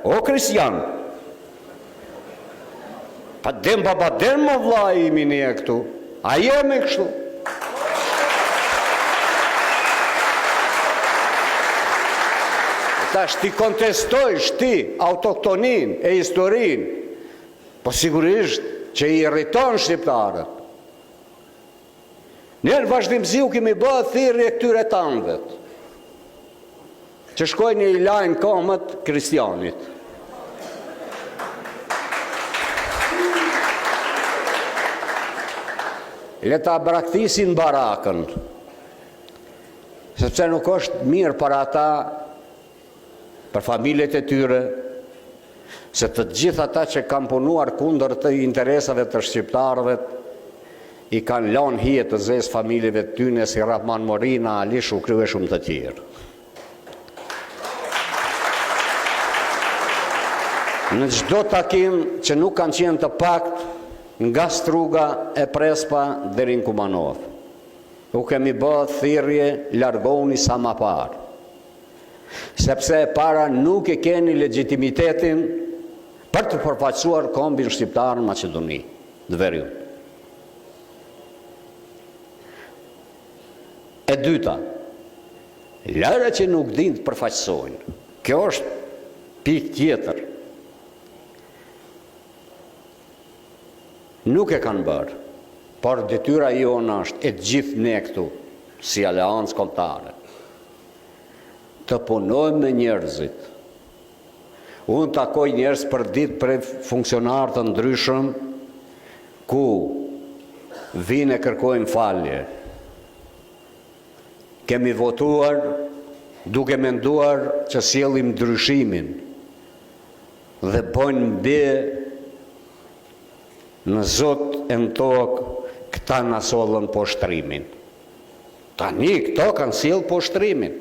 O Kristian, pa dem baba dem më vlla imi ne këtu, a jemi kështu? Tash ti kontestojsh ti autoktonin e historin, po sigurisht që i irriton shqiptarët. Ne në vazhdimsi u kemi bërë thirrje këtyre tanëve, që shkojnë i lajnë komët Kristianit. Le ta braktisin barakën, sepse nuk është mirë për ata, për familjet e tyre, se të gjithë ata që kanë punuar kundër të interesave të shqiptarëve, i kanë lanë hije të zezë familjeve të tyre si Rahman Morina, Ali Shukri e shumë të tjerë. Në çdo takim që nuk kanë qenë të pakt, nga Struga e Prespa deri në Kumanov, u kemi bërë thirrje largoni sa më parë, sepse e para nuk e keni legitimitetin për të përfaqësuar kombin shqiptar në Maqedoni, në veriut. E dyta, lëra që nuk din të përfaqësojnë, kjo është pikë tjetër. Nuk e kanë bërë, por detyra jonë është e gjithë ne këtu, si aleancë kombëtare, të punojmë me njerëzit. Unë takoj njerëz për ditë për funksionarë të ndryshëm, ku vinë e kërkojnë falje. Kemi votuar duke menduar që sjellim ndryshimin dhe bojnë mbi në Zot e në tokë këta na sollën poshtrimin. Tani këto kanë sjell poshtrimin.